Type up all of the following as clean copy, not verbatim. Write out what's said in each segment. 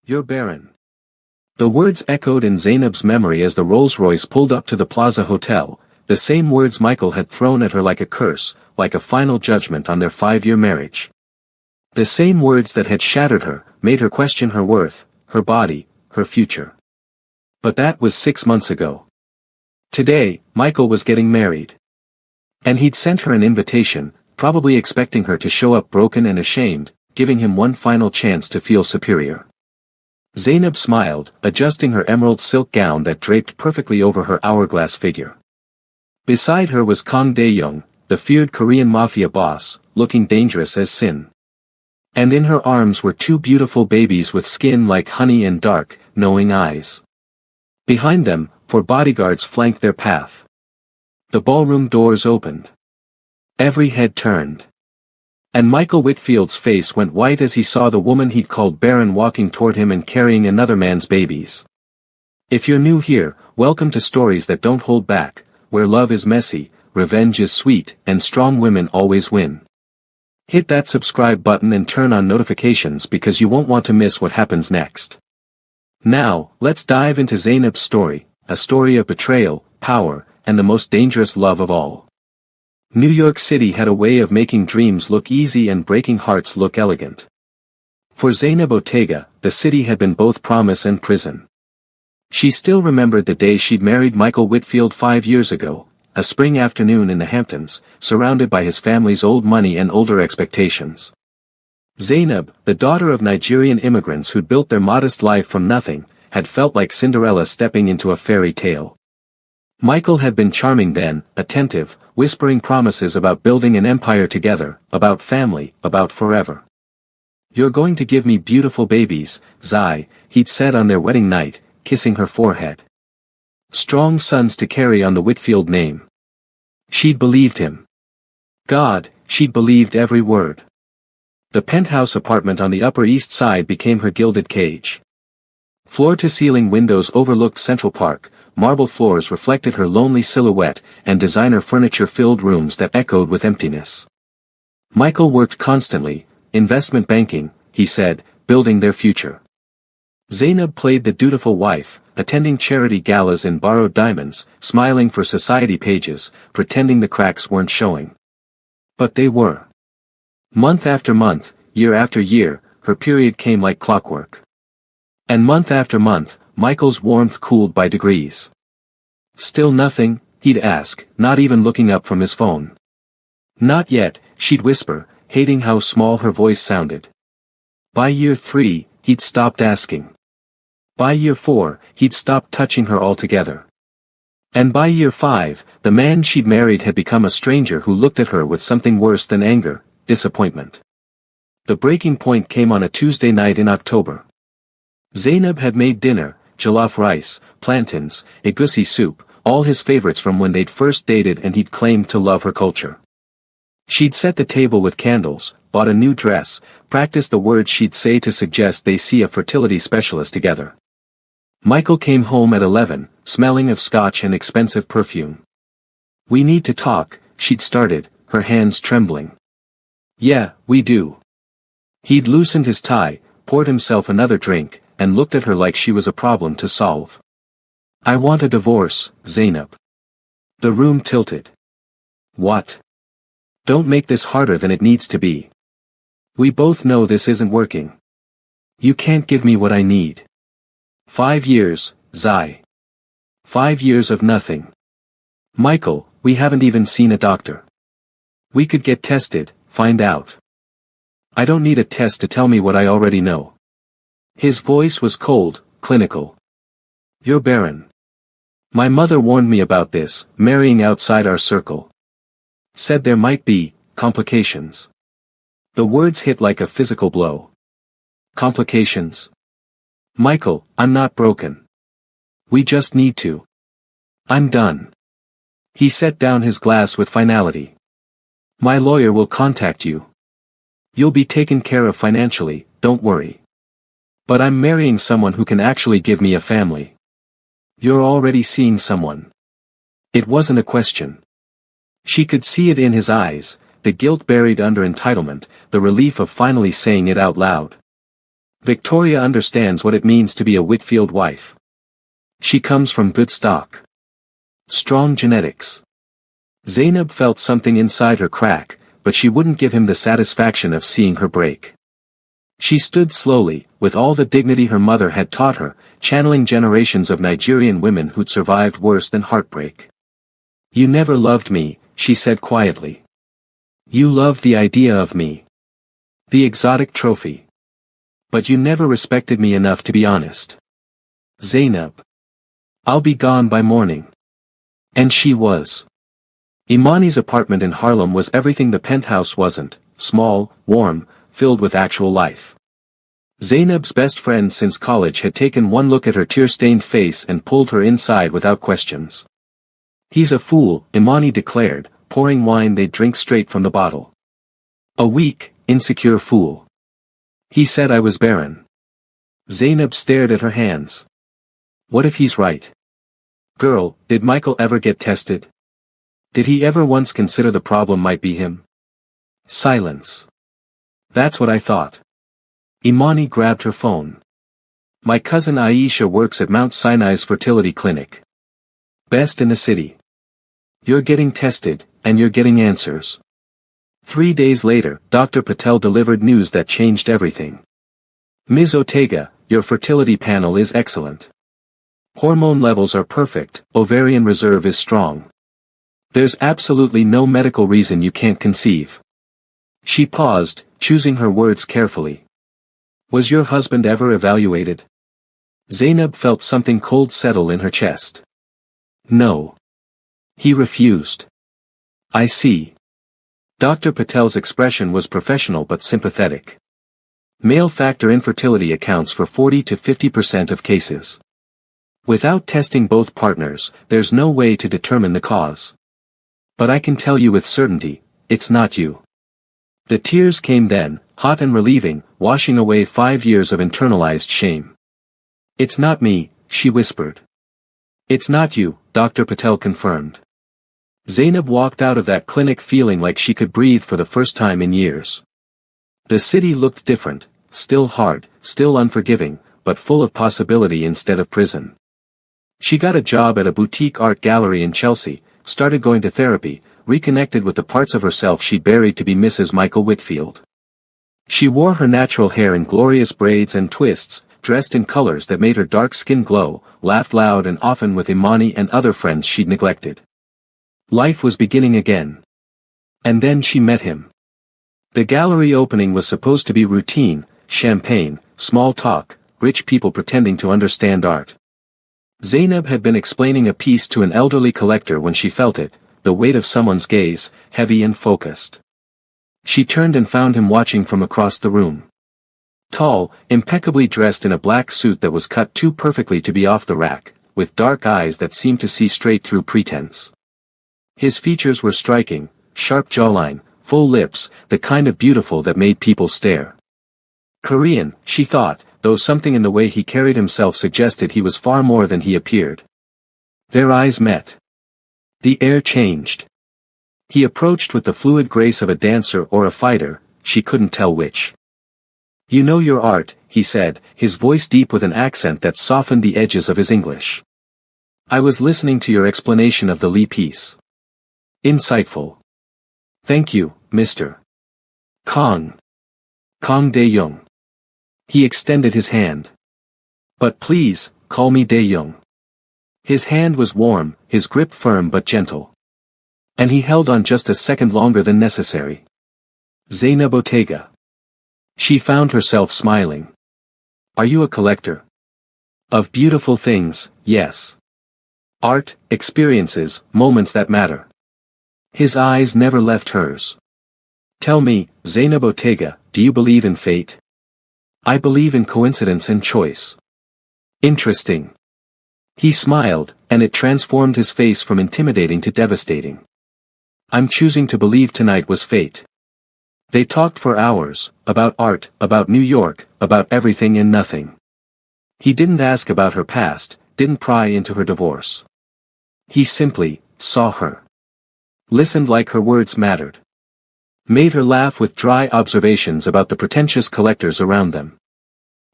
You're barren. The words echoed in Zainab's memory as the Rolls-Royce pulled up to the Plaza Hotel, the same words Michael had thrown at her like a curse, like a final judgment on their 5-year marriage. The same words that had shattered her, made her question her worth, her body, her future. But that was 6 months ago. Today, Michael was getting married. And he'd sent her an invitation, probably expecting her to show up broken and ashamed, giving him one final chance to feel superior. Zainab smiled, adjusting her emerald silk gown that draped perfectly over her hourglass figure. Beside her was Kang Dae-young, the feared Korean Mafia boss, looking dangerous as sin. And in her arms were 2 beautiful babies with skin like honey and dark, knowing eyes. Behind them, 4 bodyguards flanked their path. The ballroom doors opened. Every head turned. And Michael Whitfield's face went white as he saw the woman he'd called Barren walking toward him and carrying another man's babies. If you're new here, welcome to Stories That Don't Hold Back, where love is messy, revenge is sweet, and strong women always win. Hit that subscribe button and turn on notifications because you won't want to miss what happens next. Now, let's dive into Zainab's story, a story of betrayal, power, and the most dangerous love of all. New York City had a way of making dreams look easy and breaking hearts look elegant. For Zainab Ortega, the city had been both promise and prison. She still remembered the day she'd married Michael Whitfield 5 years ago, a spring afternoon in the Hamptons, surrounded by his family's old money and older expectations. Zainab, the daughter of Nigerian immigrants who'd built their modest life from nothing, had felt like Cinderella stepping into a fairy tale. Michael had been charming then, attentive, whispering promises about building an empire together, about family, about forever. "You're going to give me beautiful babies, Zai," he'd said on their wedding night, kissing her forehead. "Strong sons to carry on the Whitfield name." She'd believed him. God, she'd believed every word. The penthouse apartment on the Upper East Side became her gilded cage. Floor-to-ceiling windows overlooked Central Park, marble floors reflected her lonely silhouette, and designer furniture filled rooms that echoed with emptiness. Michael worked constantly, investment banking, he said, building their future. Zainab played the dutiful wife, attending charity galas in borrowed diamonds, smiling for society pages, pretending the cracks weren't showing. But they were. Month after month, year after year, her period came like clockwork. And month after month, Michael's warmth cooled by degrees. "Still nothing?" he'd ask, not even looking up from his phone. "Not yet," she'd whisper, hating how small her voice sounded. By year 3, he'd stopped asking. By year 4, he'd stopped touching her altogether. And by year 5, the man she'd married had become a stranger who looked at her with something worse than anger, disappointment. The breaking point came on a Tuesday night in October. Zainab had made dinner, jollof rice, plantains, egusi soup, all his favorites from when they'd first dated, and he'd claimed to love her culture. She'd set the table with candles, bought a new dress, practiced the words she'd say to suggest they see a fertility specialist together. Michael came home at 11, smelling of scotch and expensive perfume. "We need to talk," she'd started, her hands trembling. "Yeah, we do." He'd loosened his tie, poured himself another drink, and looked at her like she was a problem to solve. "I want a divorce, Zainab." The room tilted. "What? Don't make this harder than it needs to be. We both know this isn't working. You can't give me what I need." 5 years, Zai. 5 years of nothing. "Michael, we haven't even seen a doctor. We could get tested, find out." "I don't need a test to tell me what I already know." His voice was cold, clinical. "You're barren. My mother warned me about this, marrying outside our circle. Said there might be complications." The words hit like a physical blow. "Complications? Michael, I'm not broken. We just need to. I'm done." He set down his glass with finality. "My lawyer will contact you. You'll be taken care of financially, don't worry. But I'm marrying someone who can actually give me a family." "You're already seeing someone." It wasn't a question. She could see it in his eyes, the guilt buried under entitlement, the relief of finally saying it out loud. Victoria understands what it means to be a Whitfield wife. She comes from good stock. Strong genetics. Zainab felt something inside her crack, but she wouldn't give him the satisfaction of seeing her break. She stood slowly, with all the dignity her mother had taught her, channeling generations of Nigerian women who'd survived worse than heartbreak. "You never loved me," she said quietly. "You loved the idea of me. The exotic trophy. But you never respected me enough to be honest. Zainab. I'll be gone by morning." And she was. Imani's apartment in Harlem was everything the penthouse wasn't: small, warm, filled with actual life. Zainab's best friend since college had taken one look at her tear-stained face and pulled her inside without questions. "He's a fool," Imani declared, pouring wine they'd drink straight from the bottle. "A weak, insecure fool. He said I was barren." Zainab stared at her hands. "What if he's right? Girl, did Michael ever get tested? Did he ever once consider the problem might be him?" Silence. "That's what I thought." Imani grabbed her phone. "My cousin Aisha works at Mount Sinai's fertility clinic. Best in the city. You're getting tested, and you're getting answers." 3 days later, Dr. Patel delivered news that changed everything. "Ms. Ortega, your fertility panel is excellent. Hormone levels are perfect, ovarian reserve is strong. There's absolutely no medical reason you can't conceive." She paused, choosing her words carefully. "Was your husband ever evaluated?" Zainab felt something cold settle in her chest. "No. He refused." "I see." Dr. Patel's expression was professional but sympathetic. "Male factor infertility accounts for 40 to 50% of cases. Without testing both partners, there's no way to determine the cause. But I can tell you with certainty, it's not you." The tears came then, hot and relieving, washing away 5 years of internalized shame. "It's not me," she whispered. "It's not you," Dr. Patel confirmed. Zainab walked out of that clinic feeling like she could breathe for the first time in years. The city looked different, still hard, still unforgiving, but full of possibility instead of prison. She got a job at a boutique art gallery in Chelsea, started going to therapy, reconnected with the parts of herself she'd buried to be Mrs. Michael Whitfield. She wore her natural hair in glorious braids and twists, dressed in colors that made her dark skin glow, laughed loud and often with Imani and other friends she'd neglected. Life was beginning again. And then she met him. The gallery opening was supposed to be routine: champagne, small talk, rich people pretending to understand art. Zainab had been explaining a piece to an elderly collector when she felt it, the weight of someone's gaze, heavy and focused. She turned and found him watching from across the room. Tall, impeccably dressed in a black suit that was cut too perfectly to be off the rack, with dark eyes that seemed to see straight through pretense. His features were striking: sharp jawline, full lips, the kind of beautiful that made people stare. Korean, she thought, though something in the way he carried himself suggested he was far more than he appeared. Their eyes met. The air changed. He approached with the fluid grace of a dancer or a fighter, she couldn't tell which. "You know your art," he said, his voice deep with an accent that softened the edges of his English. "I was listening to your explanation of the Lee piece. Insightful. Thank you, Mr. Kong. Kong Dae-young." He extended his hand. "But please, call me Dae-young." His hand was warm, his grip firm but gentle. And he held on just a second longer than necessary. "Zainab Ortega." She found herself smiling. "Are you a collector?" "Of beautiful things, yes. Art, experiences, moments that matter." His eyes never left hers. "Tell me, Zainab Ortega, do you believe in fate?" "I believe in coincidence and choice." "Interesting." He smiled, and it transformed his face from intimidating to devastating. "I'm choosing to believe tonight was fate." They talked for hours, about art, about New York, about everything and nothing. He didn't ask about her past, didn't pry into her divorce. He simply saw her. Listened like her words mattered. Made her laugh with dry observations about the pretentious collectors around them.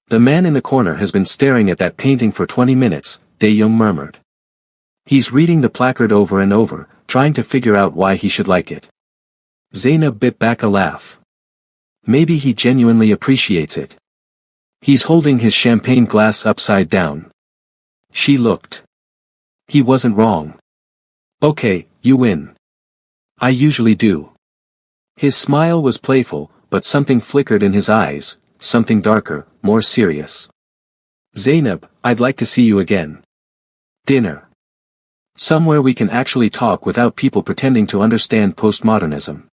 The man in the corner has been staring at that painting for 20 minutes, Dae-young murmured. He's reading the placard over and over, trying to figure out why he should like it. Zainab bit back a laugh. Maybe he genuinely appreciates it. He's holding his champagne glass upside down. She looked. He wasn't wrong. Okay, you win. I usually do. His smile was playful, but something flickered in his eyes, something darker, more serious. Zainab, I'd like to see you again. Dinner. Somewhere we can actually talk without people pretending to understand postmodernism.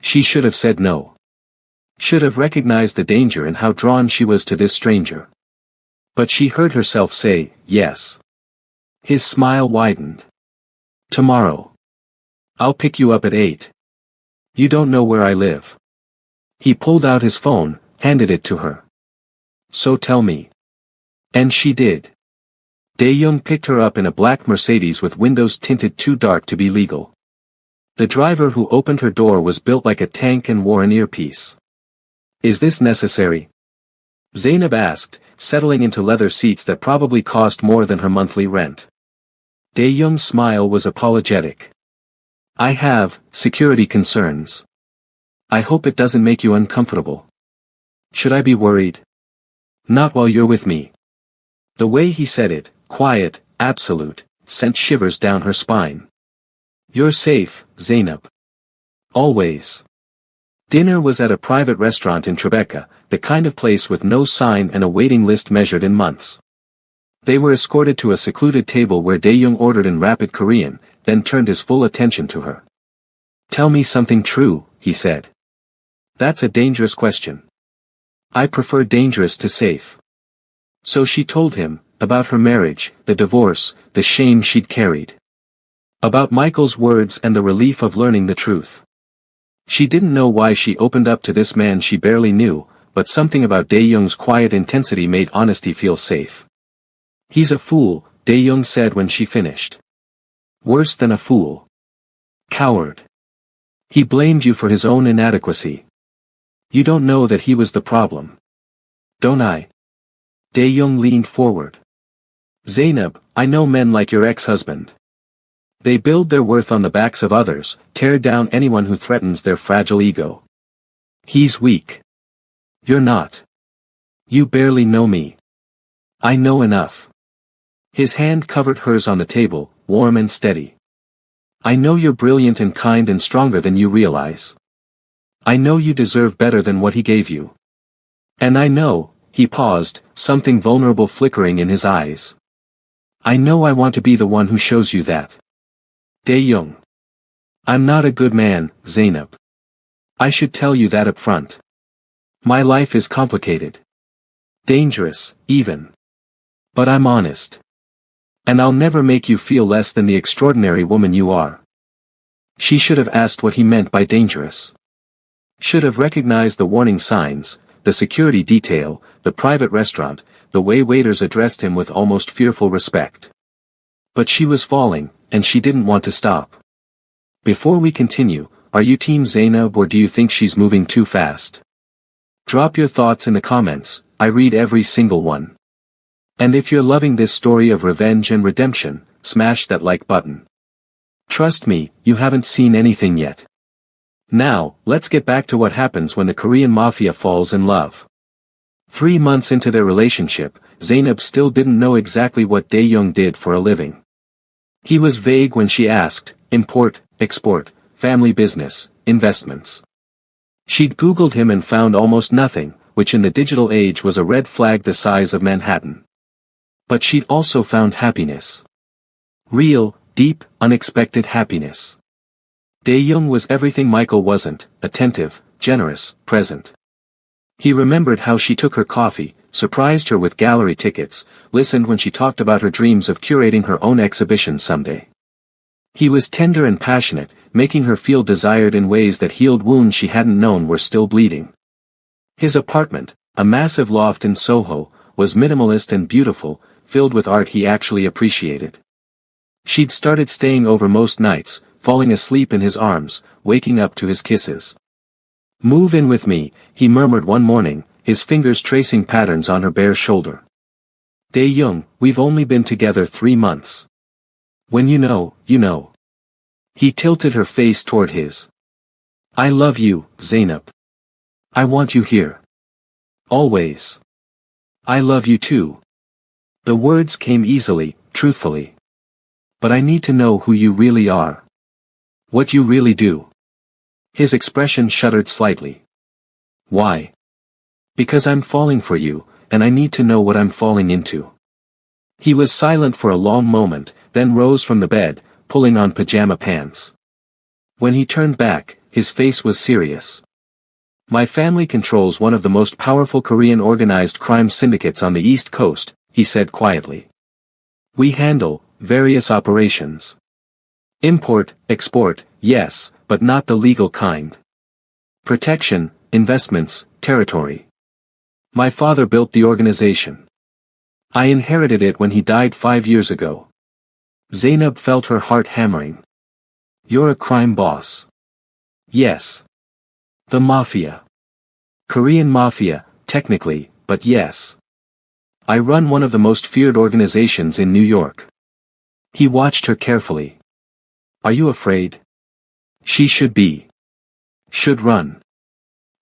She should have said no. Should have recognized the danger and how drawn she was to this stranger. But she heard herself say, yes. His smile widened. Tomorrow. I'll pick you up at 8. You don't know where I live. He pulled out his phone, handed it to her. So tell me. And she did. Dae-young picked her up in a black Mercedes with windows tinted too dark to be legal. The driver who opened her door was built like a tank and wore an earpiece. Is this necessary? Zainab asked, settling into leather seats that probably cost more than her monthly rent. Dae-young's smile was apologetic. I have security concerns. I hope it doesn't make you uncomfortable. Should I be worried? Not while you're with me. The way he said it, quiet, absolute, sent shivers down her spine. You're safe, Zainab. Always. Dinner was at a private restaurant in Tribeca, the kind of place with no sign and a waiting list measured in months. They were escorted to a secluded table where Dae-young ordered in rapid Korean, then turned his full attention to her. Tell me something true, he said. That's a dangerous question. I prefer dangerous to safe. So she told him, about her marriage, the divorce, the shame she'd carried. About Michael's words and the relief of learning the truth. She didn't know why she opened up to this man she barely knew, but something about Dae-young's quiet intensity made honesty feel safe. He's a fool, Dae-young said when she finished. Worse than a fool. Coward. He blamed you for his own inadequacy. You don't know that he was the problem. Don't I? Dae-young leaned forward. Zainab, I know men like your ex-husband. They build their worth on the backs of others, tear down anyone who threatens their fragile ego. He's weak. You're not. You barely know me. I know enough. His hand covered hers on the table, warm and steady. I know you're brilliant and kind and stronger than you realize. I know you deserve better than what he gave you. And I know, he paused, something vulnerable flickering in his eyes. I know I want to be the one who shows you that. Dae-young. I'm not a good man, Zainab. I should tell you that up front. My life is complicated. Dangerous, even. But I'm honest. And I'll never make you feel less than the extraordinary woman you are. She should have asked what he meant by dangerous. Should have recognized the warning signs, the security detail, the private restaurant, the way waiters addressed him with almost fearful respect. But she was falling, and she didn't want to stop. Before we continue, are you Team Zainab or do you think she's moving too fast? Drop your thoughts in the comments, I read every single one. And if you're loving this story of revenge and redemption, smash that like button. Trust me, you haven't seen anything yet. Now, let's get back to what happens when the Korean Mafia falls in love. 3 months into their relationship, Zainab still didn't know exactly what Dae-young did for a living. He was vague when she asked, import, export, family business, investments. She'd Googled him and found almost nothing, which in the digital age was a red flag the size of Manhattan. But she'd also found happiness. Real, deep, unexpected happiness. Dae-young was everything Michael wasn't, attentive, generous, present. He remembered how she took her coffee, surprised her with gallery tickets, listened when she talked about her dreams of curating her own exhibition someday. He was tender and passionate, making her feel desired in ways that healed wounds she hadn't known were still bleeding. His apartment, a massive loft in Soho, was minimalist and beautiful, filled with art he actually appreciated. She'd started staying over most nights, falling asleep in his arms, waking up to his kisses. Move in with me, he murmured one morning, his fingers tracing patterns on her bare shoulder. Dae-young, we've only been together 3 months. When you know, you know. He tilted her face toward his. I love you, Zainab. I want you here. Always. I love you too. The words came easily, truthfully. But I need to know who you really are. What you really do. His expression shuddered slightly. Why? Because I'm falling for you, and I need to know what I'm falling into. He was silent for a long moment, then rose from the bed, pulling on pajama pants. When he turned back, his face was serious. My family controls one of the most powerful Korean organized crime syndicates on the East Coast, he said quietly. We handle various operations. Import, export, yes, but not the legal kind. Protection, investments, territory. My father built the organization. I inherited it when he died 5 years ago. Zainab felt her heart hammering. You're a crime boss. Yes. The Mafia. Korean Mafia, technically, but yes. I run one of the most feared organizations in New York. He watched her carefully. Are you afraid? She should be. Should run.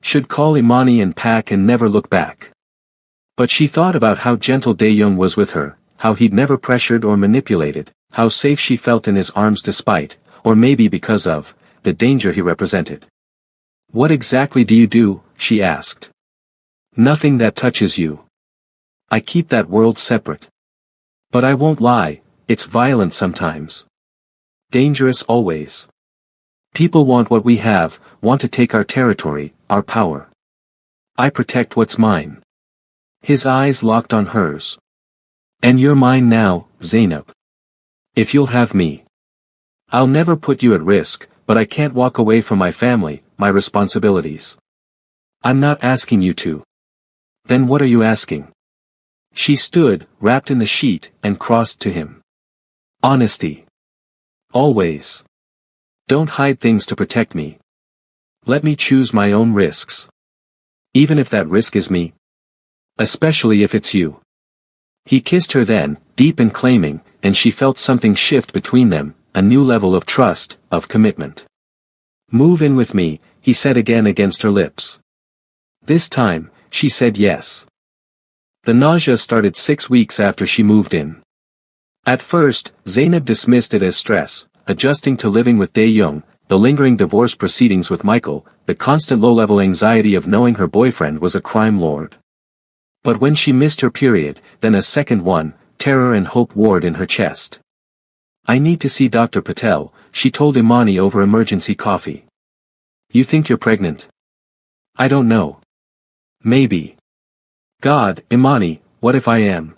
Should call Imani and pack and never look back. But she thought about how gentle Dae-young was with her, how he'd never pressured or manipulated, how safe she felt in his arms despite, or maybe because of, the danger he represented. What exactly do you do? She asked. Nothing that touches you. I keep that world separate. But I won't lie, it's violent sometimes. Dangerous always. People want what we have, want to take our territory, our power. I protect what's mine. His eyes locked on hers. And you're mine now, Zainab. If you'll have me. I'll never put you at risk, but I can't walk away from my family, my responsibilities. I'm not asking you to. Then what are you asking? She stood, wrapped in the sheet, and crossed to him. Honesty. Always. Don't hide things to protect me. Let me choose my own risks. Even if that risk is me. Especially if it's you. He kissed her then, deep and claiming, and she felt something shift between them, a new level of trust, of commitment. Move in with me, he said again against her lips. This time, she said yes. The nausea started 6 weeks after she moved in. At first, Zainab dismissed it as stress, adjusting to living with Dae-young, the lingering divorce proceedings with Michael, the constant low-level anxiety of knowing her boyfriend was a crime lord. But when she missed her period, then a second one, terror and hope warred in her chest. I need to see Dr. Patel, she told Imani over emergency coffee. You think you're pregnant? I don't know. Maybe. God, Imani, what if I am?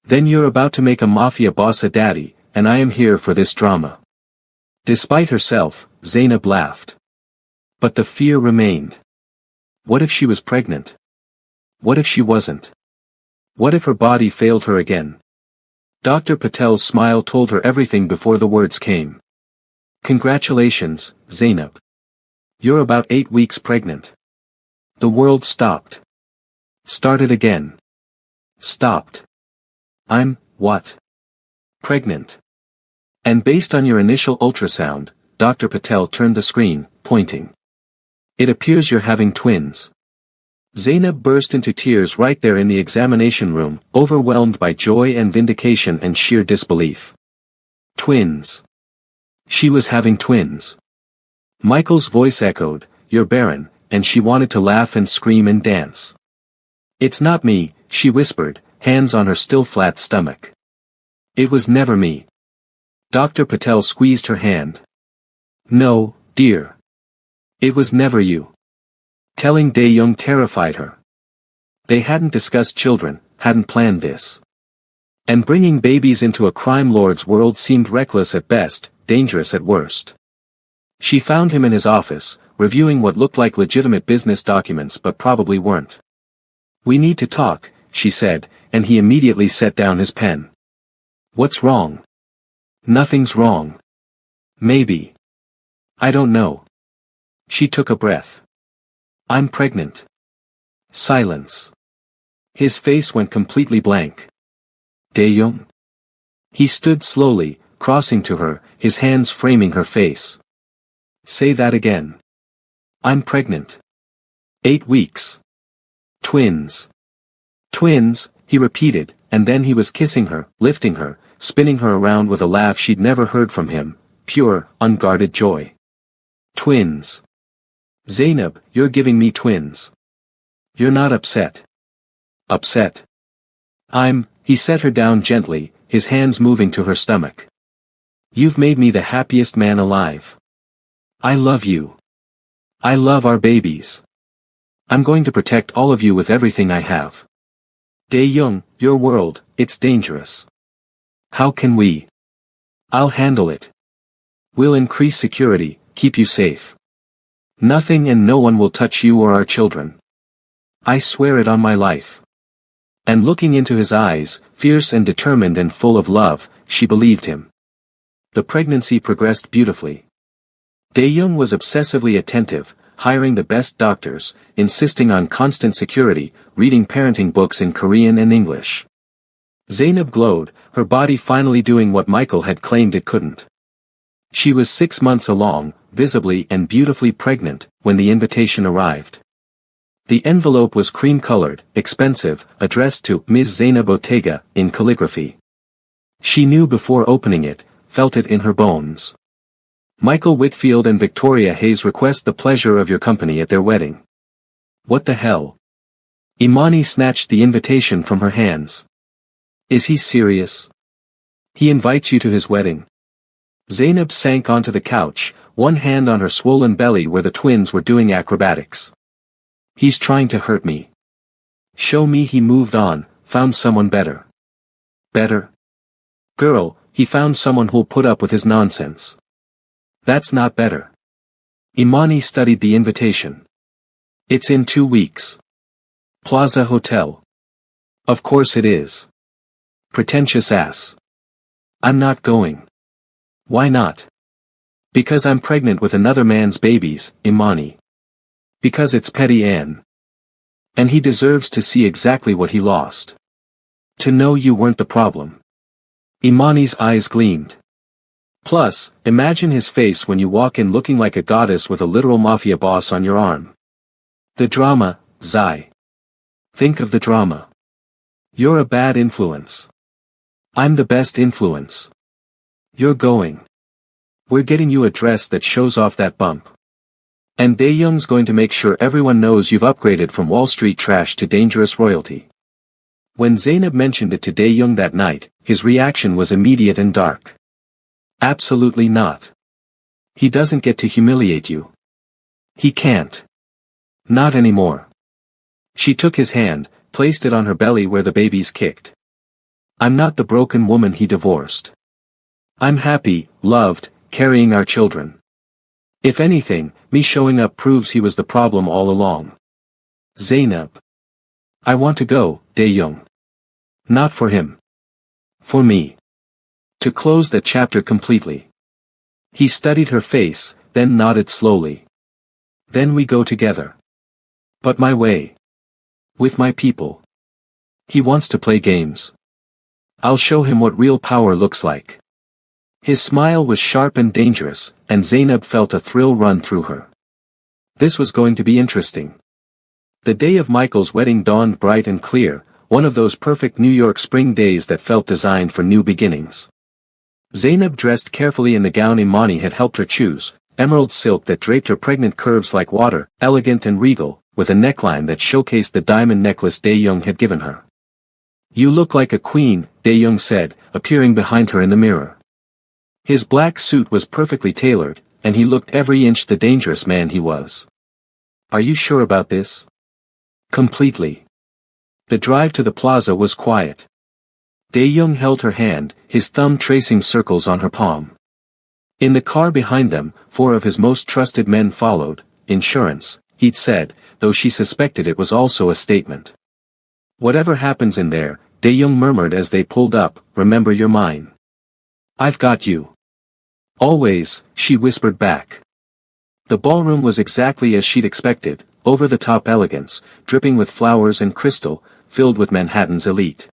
Then you're about to make a mafia boss a daddy, and I am here for this drama. Despite herself, Zainab laughed. But the fear remained. What if she was pregnant? What if she wasn't? What if her body failed her again? Dr. Patel's smile told her everything before the words came. Congratulations, Zainab. You're about 8 weeks pregnant. The world stopped. Started again. Stopped. I'm, what? Pregnant. And based on your initial ultrasound, Dr. Patel turned the screen, pointing. It appears you're having twins. Zainab burst into tears right there in the examination room, overwhelmed by joy and vindication and sheer disbelief. Twins. She was having twins. Michael's voice echoed, "You're barren," and she wanted to laugh and scream and dance. "It's not me," she whispered, hands on her still flat stomach. "It was never me." Dr. Patel squeezed her hand. "No, dear. It was never you." Telling Dae-young terrified her. They hadn't discussed children, hadn't planned this. And bringing babies into a crime lord's world seemed reckless at best, dangerous at worst. She found him in his office, reviewing what looked like legitimate business documents but probably weren't. "We need to talk," she said, and he immediately set down his pen. "What's wrong?" "Nothing's wrong. Maybe. I don't know." She took a breath. "I'm pregnant." Silence. His face went completely blank. Dae-young? He stood slowly, crossing to her, his hands framing her face. Say that again. I'm pregnant. 8 weeks. Twins. Twins, he repeated, and then he was kissing her, lifting her, spinning her around with a laugh she'd never heard from him, pure, unguarded joy. Twins. Zainab, you're giving me twins. You're not upset. Upset. He set her down gently, his hands moving to her stomach. You've made me the happiest man alive. I love you. I love our babies. I'm going to protect all of you with everything I have. Dae-young, your world, it's dangerous. How can we? I'll handle it. We'll increase security, keep you safe. Nothing and no one will touch you or our children. I swear it on my life. And looking into his eyes, fierce and determined and full of love, she believed him. The pregnancy progressed beautifully. Dae-young was obsessively attentive, hiring the best doctors, insisting on constant security, reading parenting books in Korean and English. Zainab glowed, her body finally doing what Michael had claimed it couldn't. She was 6 months along, visibly and beautifully pregnant, when the invitation arrived. The envelope was cream-colored, expensive, addressed to Ms. Zainab Ortega, in calligraphy. She knew before opening it, felt it in her bones. Michael Whitfield and Victoria Hayes request the pleasure of your company at their wedding. What the hell? Imani snatched the invitation from her hands. Is he serious? He invites you to his wedding. Zainab sank onto the couch, one hand on her swollen belly where the twins were doing acrobatics. He's trying to hurt me. Show me he moved on, found someone better. Better? Girl, he found someone who'll put up with his nonsense. That's not better. Imani studied the invitation. It's in 2 weeks. Plaza Hotel. Of course it is. Pretentious ass. I'm not going. Why not? Because I'm pregnant with another man's babies, Imani. Because it's Petty Ann. And he deserves to see exactly what he lost. To know you weren't the problem. Imani's eyes gleamed. Plus, imagine his face when you walk in looking like a goddess with a literal mafia boss on your arm. The drama, Zai. Think of the drama. You're a bad influence. I'm the best influence. You're going. We're getting you a dress that shows off that bump. And Dae-young's going to make sure everyone knows you've upgraded from Wall Street trash to dangerous royalty. When Zainab mentioned it to Dae-young that night, his reaction was immediate and dark. Absolutely not. He doesn't get to humiliate you. He can't. Not anymore. She took his hand, placed it on her belly where the babies kicked. I'm not the broken woman he divorced. I'm happy, loved, carrying our children. If anything, me showing up proves he was the problem all along. Zainab. I want to go, Dae-young. Not for him. For me. To close that chapter completely. He studied her face, then nodded slowly. Then we go together. But my way. With my people. He wants to play games. I'll show him what real power looks like. His smile was sharp and dangerous, and Zainab felt a thrill run through her. This was going to be interesting. The day of Michael's wedding dawned bright and clear, one of those perfect New York spring days that felt designed for new beginnings. Zainab dressed carefully in the gown Imani had helped her choose, emerald silk that draped her pregnant curves like water, elegant and regal, with a neckline that showcased the diamond necklace Dae-young had given her. You look like a queen, Dae-young said, appearing behind her in the mirror. His black suit was perfectly tailored, and he looked every inch the dangerous man he was. Are you sure about this? Completely. The drive to the plaza was quiet. Dae-young held her hand, his thumb tracing circles on her palm. In the car behind them, 4 of his most trusted men followed. Insurance, he'd said, though she suspected it was also a statement. Whatever happens in there, Dae-young murmured as they pulled up, remember you're mine. I've got you. Always, she whispered back. The ballroom was exactly as she'd expected, over-the-top elegance, dripping with flowers and crystal, filled with Manhattan's elite.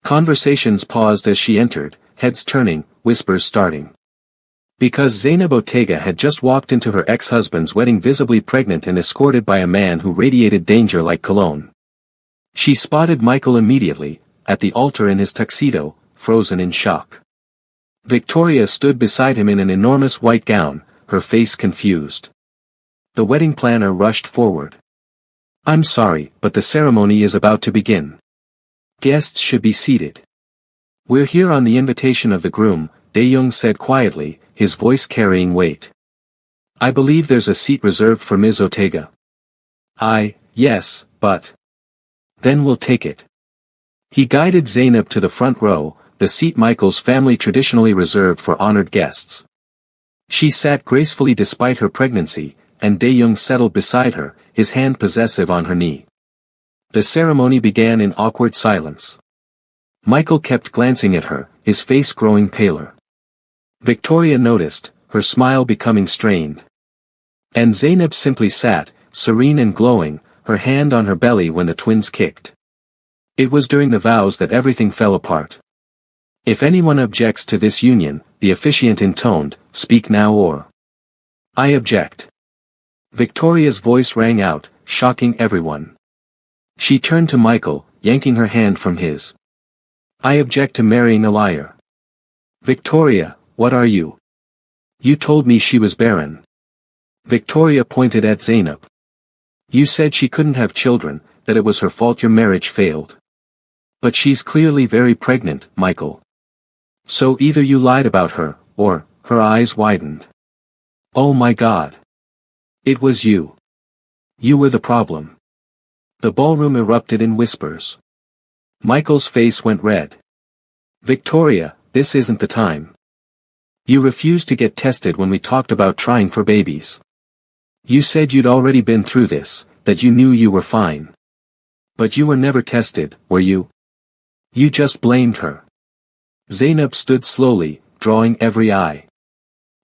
Conversations paused as she entered, heads turning, whispers starting. Because Zeynep Ortega had just walked into her ex-husband's wedding visibly pregnant and escorted by a man who radiated danger like cologne. She spotted Michael immediately, at the altar in his tuxedo, frozen in shock. Victoria stood beside him in an enormous white gown, her face confused. The wedding planner rushed forward. "I'm sorry, but the ceremony is about to begin. Guests should be seated." "We're here on the invitation of the groom," Dae-young said quietly, his voice carrying weight. "I believe there's a seat reserved for Ms. Ortega." Yes, but..." "Then we'll take it." He guided Zeynep to the front row, the seat Michael's family traditionally reserved for honored guests. She sat gracefully despite her pregnancy, and Dae-young settled beside her, his hand possessive on her knee. The ceremony began in awkward silence. Michael kept glancing at her, his face growing paler. Victoria noticed, her smile becoming strained. And Zeynep simply sat, serene and glowing, her hand on her belly when the twins kicked. It was during the vows that everything fell apart. "If anyone objects to this union," the officiant intoned, "speak now or..." "I object." Victoria's voice rang out, shocking everyone. She turned to Michael, yanking her hand from his. "I object to marrying a liar." "Victoria, what are you? You told me she was barren." Victoria pointed at Zeynep. "You said she couldn't have children, that it was her fault your marriage failed. But she's clearly very pregnant, Michael. So either you lied about her, or..." Her eyes widened. "Oh my God. It was you. You were the problem." The ballroom erupted in whispers. Michael's face went red. "Victoria, this isn't the time. You refused to get tested when we talked about trying for babies. You said you'd already been through this, that you knew you were fine. But you were never tested, were you? You just blamed her." Zeynep stood slowly, drawing every eye.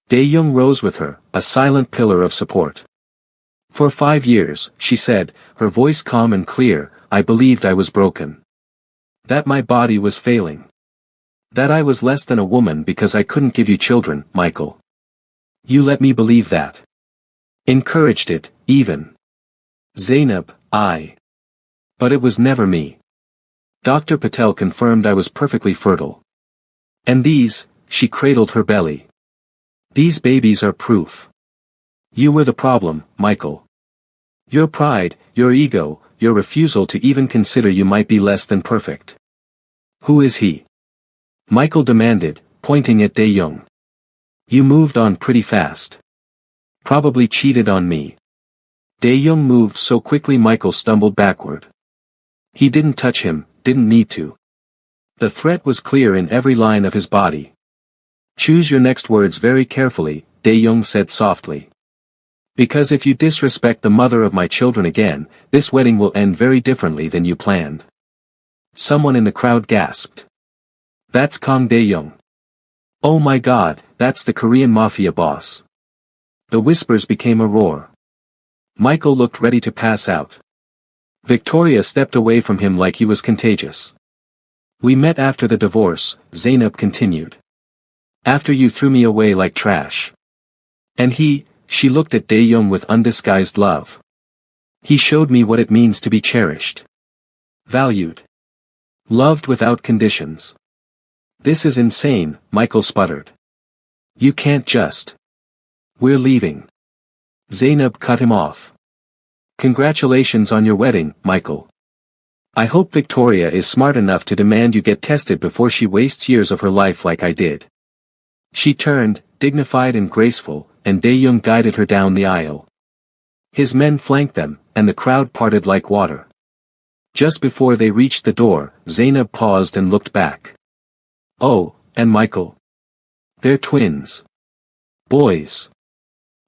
Dae-young rose with her, a silent pillar of support. "For 5 years," she said, her voice calm and clear, "I believed I was broken. That my body was failing. That I was less than a woman because I couldn't give you children, Michael. You let me believe that. Encouraged it, even. Zeynep, But it was never me. Dr. Patel confirmed I was perfectly fertile. And these," she cradled her belly. "These babies are proof. You were the problem, Michael. Your pride, your ego, your refusal to even consider you might be less than perfect." "Who is he?" Michael demanded, pointing at Dae-young. "You moved on pretty fast. Probably cheated on me." Dae-young moved so quickly Michael stumbled backward. He didn't touch him, didn't need to. The threat was clear in every line of his body. "Choose your next words very carefully," Dae-young said softly. "Because if you disrespect the mother of my children again, this wedding will end very differently than you planned." Someone in the crowd gasped. "That's Kang Dae-young. Oh my God, that's the Korean Mafia boss." The whispers became a roar. Michael looked ready to pass out. Victoria stepped away from him like he was contagious. "We met after the divorce," Zeynep continued. "After you threw me away like trash. And she looked at Dae-young with undisguised love. He showed me what it means to be cherished. Valued. Loved without conditions." "This is insane," Michael sputtered. "You can't just..." "We're leaving." Zeynep cut him off. "Congratulations on your wedding, Michael. I hope Victoria is smart enough to demand you get tested before she wastes years of her life like I did." She turned, dignified and graceful, and Dae-young guided her down the aisle. His men flanked them, and the crowd parted like water. Just before they reached the door, Zeynep paused and looked back. "Oh, and Michael? They're twins. Boys.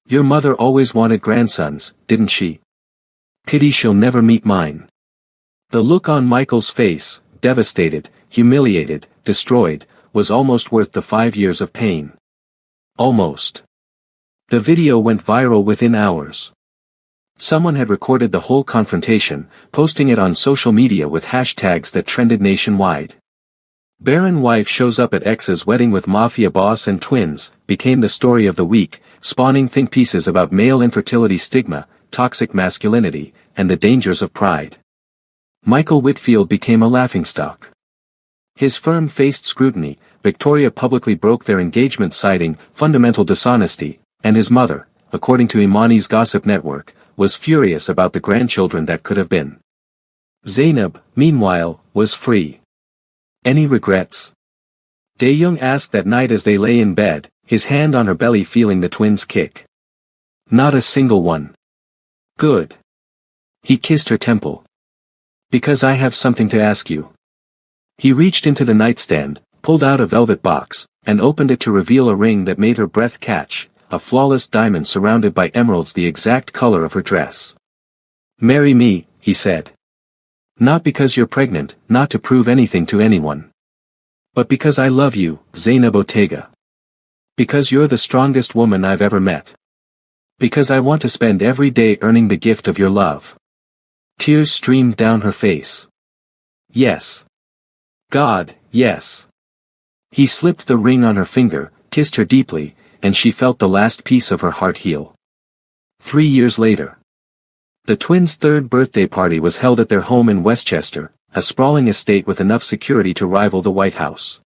Your mother always wanted grandsons, didn't she? Pity she'll never meet mine." The look on Michael's face, devastated, humiliated, destroyed, was almost worth the 5 years of pain. Almost. The video went viral within hours. Someone had recorded the whole confrontation, posting it on social media with hashtags that trended nationwide. Barren wife shows up at ex's wedding with Mafia boss and twins, became the story of the week, spawning think pieces about male infertility stigma, toxic masculinity, and the dangers of pride. Michael Whitfield became a laughingstock. His firm faced scrutiny. Victoria publicly broke their engagement citing fundamental dishonesty, and his mother, according to Imani's gossip network, was furious about the grandchildren that could have been. Zainab, meanwhile, was free. Any regrets? Dae-young asked that night as they lay in bed, his hand on her belly feeling the twins' kick. Not a single one. Good. He kissed her temple. Because I have something to ask you. He reached into the nightstand, pulled out a velvet box, and opened it to reveal a ring that made her breath catch, a flawless diamond surrounded by emeralds the exact color of her dress. Marry me, he said. Not because you're pregnant, not to prove anything to anyone. But because I love you, Zainab Ortega. Because you're the strongest woman I've ever met. Because I want to spend every day earning the gift of your love. Tears streamed down her face. Yes. God, yes. He slipped the ring on her finger, kissed her deeply, and she felt the last piece of her heart heal. 3 years later. The twins' third birthday party was held at their home in Westchester, a sprawling estate with enough security to rival the White House.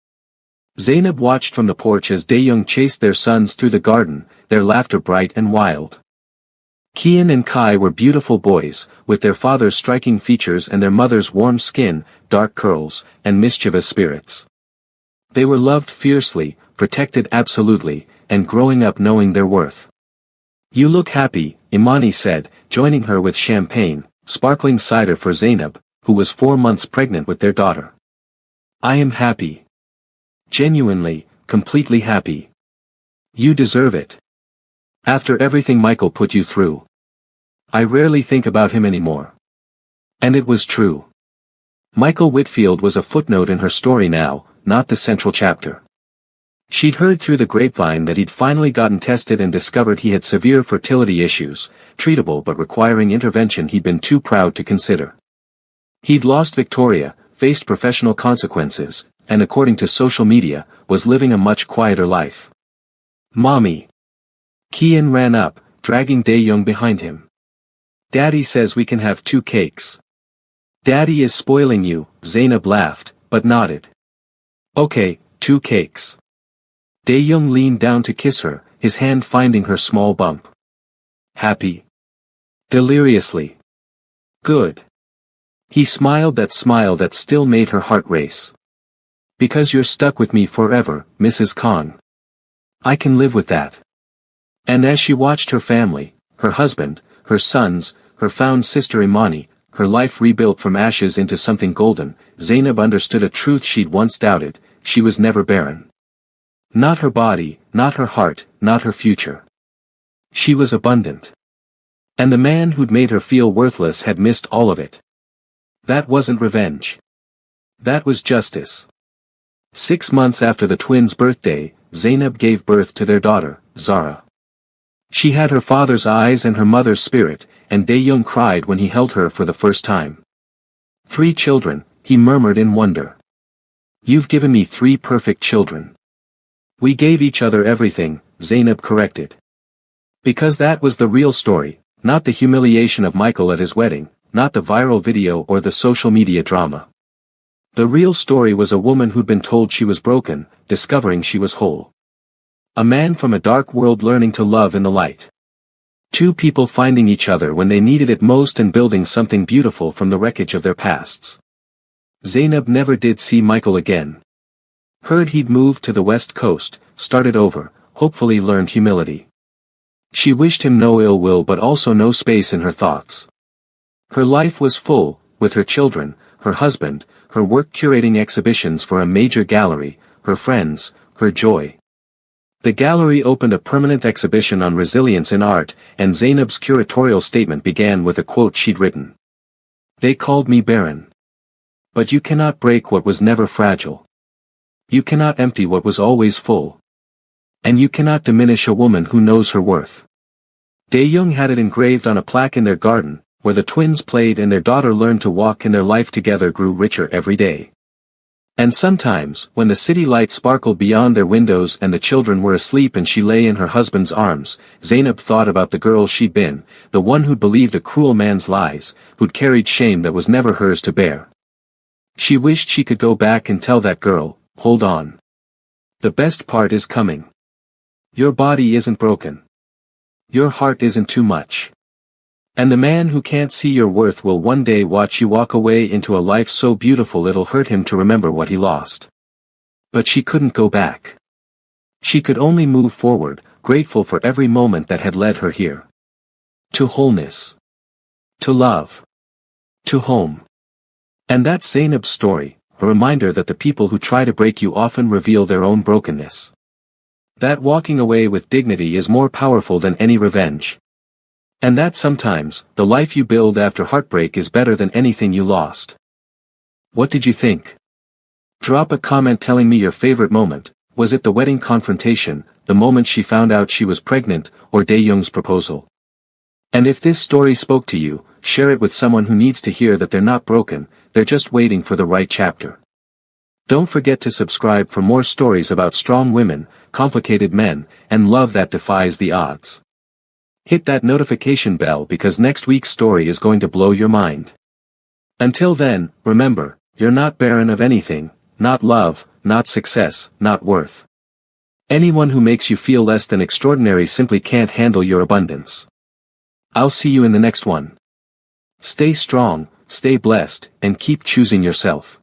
Zainab watched from the porch as Dae-young chased their sons through the garden, their laughter bright and wild. Kian and Kai were beautiful boys, with their father's striking features and their mother's warm skin, dark curls, and mischievous spirits. They were loved fiercely, protected absolutely, and growing up knowing their worth. You look happy, Imani said, joining her with champagne, sparkling cider for Zainab, who was 4 months pregnant with their daughter. I am happy. Genuinely, completely happy. You deserve it. After everything Michael put you through. I rarely think about him anymore. And it was true. Michael Whitfield was a footnote in her story now, not the central chapter. She'd heard through the grapevine that he'd finally gotten tested and discovered he had severe fertility issues, treatable but requiring intervention he'd been too proud to consider. He'd lost Victoria, faced professional consequences, and according to social media, was living a much quieter life. Mommy. Kian ran up, dragging Dae-young behind him. Daddy says we can have 2 cakes. Daddy is spoiling you, Zainab laughed, but nodded. Okay, 2 cakes. Dae-young leaned down to kiss her, his hand finding her small bump. Happy. Deliriously. Good. He smiled that smile that still made her heart race. Because you're stuck with me forever, Mrs. Khan. I can live with that. And as she watched her family, her husband, her sons, her found sister Imani, her life rebuilt from ashes into something golden, Zainab understood a truth she'd once doubted: she was never barren. Not her body, not her heart, not her future. She was abundant. And the man who'd made her feel worthless had missed all of it. That wasn't revenge. That was justice. 6 months after the twins' birthday, Zainab gave birth to their daughter, Zara. She had her father's eyes and her mother's spirit, and Dae-young cried when he held her for the first time. 3 children, he murmured in wonder. You've given me 3 perfect children. We gave each other everything, Zainab corrected. Because that was the real story, not the humiliation of Michael at his wedding, not the viral video or the social media drama. The real story was a woman who'd been told she was broken, discovering she was whole. A man from a dark world learning to love in the light. 2 people finding each other when they needed it most and building something beautiful from the wreckage of their pasts. Zainab never did see Michael again. Heard he'd moved to the West Coast, started over, hopefully learned humility. She wished him no ill will but also no space in her thoughts. Her life was full, with her children, her husband, her work curating exhibitions for a major gallery, her friends, her joy. The gallery opened a permanent exhibition on resilience in art, and Zainab's curatorial statement began with a quote she'd written. They called me barren. But you cannot break what was never fragile. You cannot empty what was always full. And you cannot diminish a woman who knows her worth. Dae-young had it engraved on a plaque in their garden, where the twins played and their daughter learned to walk, and their life together grew richer every day. And sometimes, when the city lights sparkled beyond their windows and the children were asleep and she lay in her husband's arms, Zainab thought about the girl she'd been, the one who'd believed a cruel man's lies, who'd carried shame that was never hers to bear. She wished she could go back and tell that girl, hold on. The best part is coming. Your body isn't broken. Your heart isn't too much. And the man who can't see your worth will one day watch you walk away into a life so beautiful it'll hurt him to remember what he lost. But she couldn't go back. She could only move forward, grateful for every moment that had led her here. To wholeness. To love. To home. And that's Zainab's story, a reminder that the people who try to break you often reveal their own brokenness. That walking away with dignity is more powerful than any revenge. And that sometimes, the life you build after heartbreak is better than anything you lost. What did you think? Drop a comment telling me your favorite moment. Was it the wedding confrontation, the moment she found out she was pregnant, or Dae-young's proposal? And if this story spoke to you, share it with someone who needs to hear that they're not broken, they're just waiting for the right chapter. Don't forget to subscribe for more stories about strong women, complicated men, and love that defies the odds. Hit that notification bell because next week's story is going to blow your mind. Until then, remember, you're not barren of anything, not love, not success, not worth. Anyone who makes you feel less than extraordinary simply can't handle your abundance. I'll see you in the next one. Stay strong, stay blessed, and keep choosing yourself.